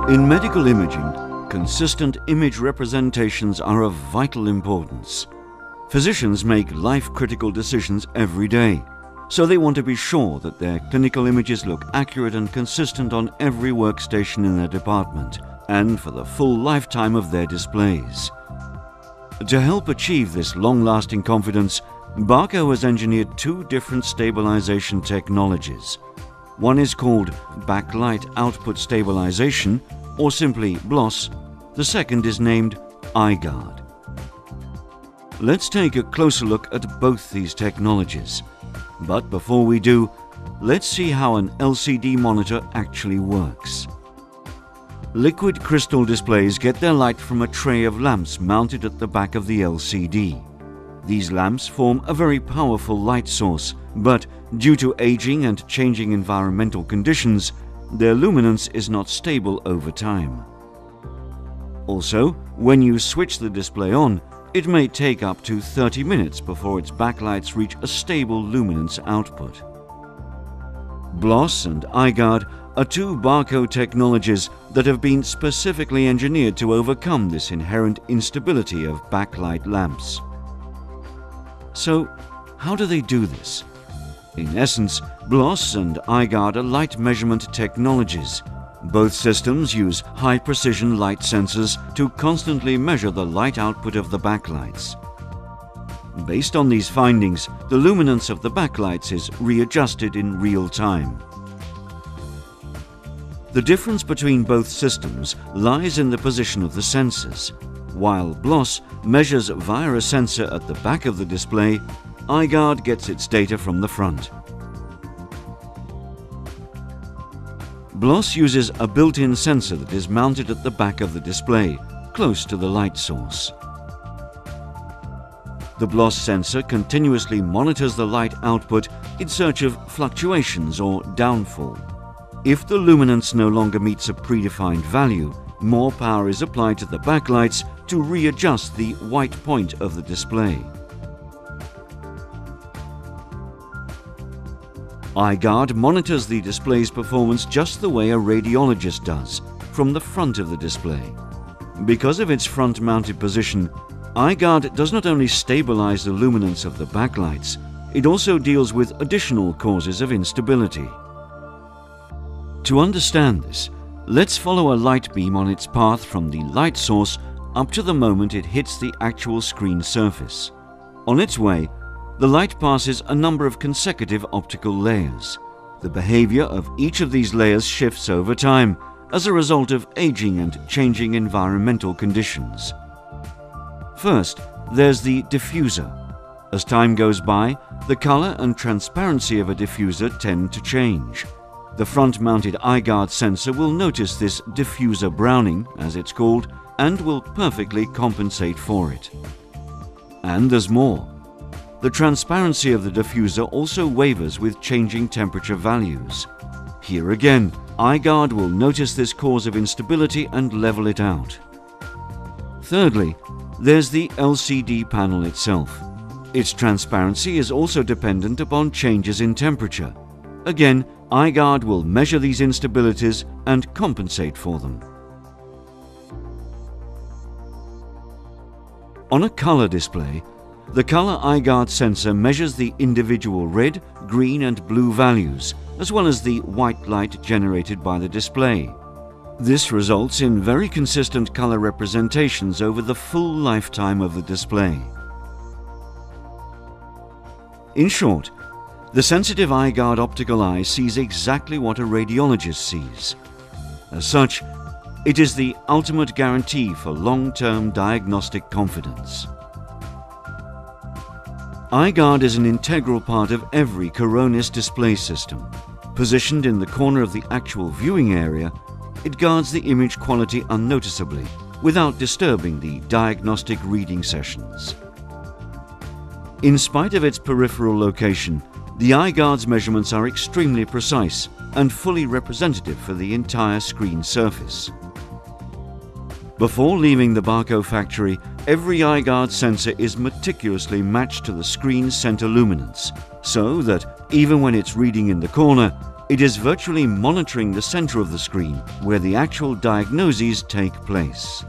In medical imaging, consistent image representations are of vital importance. Physicians make life-critical decisions every day, so they want to be sure that their clinical images look accurate and consistent on every workstation in their department and for the full lifetime of their displays. To help achieve this long-lasting confidence, Barco has engineered two different stabilization technologies. One is called backlight output stabilization, or simply BLOS. The second is named I Guard. Let's take a closer look at both these technologies. But before we do, let's see how an LCD monitor actually works. Liquid crystal displays get their light from a tray of lamps mounted at the back of the LCD. These lamps form a very powerful light source, but due to aging and changing environmental conditions, their luminance is not stable over time. Also, when you switch the display on, it may take up to 30 minutes before its backlights reach a stable luminance output. BLOS and I Guard are two Barco technologies that have been specifically engineered to overcome this inherent instability of backlight lamps. So, how do they do this? In essence, BLOS and I Guard are light measurement technologies. Both systems use high-precision light sensors to constantly measure the light output of the backlights. Based on these findings, the luminance of the backlights is readjusted in real time. The difference between both systems lies in the position of the sensors. While BLOS measures via a sensor at the back of the display, I Guard gets its data from the front. BLOS uses a built-in sensor that is mounted at the back of the display, close to the light source. The BLOS sensor continuously monitors the light output in search of fluctuations or downfall. If the luminance no longer meets a predefined value, more power is applied to the backlights to readjust the white point of the display. I Guard monitors the display's performance just the way a radiologist does, from the front of the display. Because of its front-mounted position, I Guard does not only stabilize the luminance of the backlights, it also deals with additional causes of instability. To understand this, let's follow a light beam on its path from the light source up to the moment it hits the actual screen surface. On its way, the light passes a number of consecutive optical layers. The behavior of each of these layers shifts over time as a result of aging and changing environmental conditions. First, there's the diffuser. As time goes by, the color and transparency of a diffuser tend to change. The front-mounted I Guard sensor will notice this diffuser browning, as it's called, and will perfectly compensate for it. And there's more. The transparency of the diffuser also wavers with changing temperature values. Here again, I Guard will notice this cause of instability and level it out. Thirdly, there's the LCD panel itself. Its transparency is also dependent upon changes in temperature. Again, I Guard will measure these instabilities and compensate for them. On a color display, the color I Guard sensor measures the individual red, green and blue values, as well as the white light generated by the display. This results in very consistent color representations over the full lifetime of the display. In short, the sensitive I Guard optical eye sees exactly what a radiologist sees. As such, it is the ultimate guarantee for long-term diagnostic confidence. I Guard is an integral part of every Coronis display system. Positioned in the corner of the actual viewing area, it guards the image quality unnoticeably, without disturbing the diagnostic reading sessions. In spite of its peripheral location, the I Guard's measurements are extremely precise and fully representative for the entire screen surface. Before leaving the Barco factory, every I Guard sensor is meticulously matched to the screen's center luminance, so that Even when it's reading in the corner, it is virtually monitoring the center of the screen, where the actual diagnoses take place.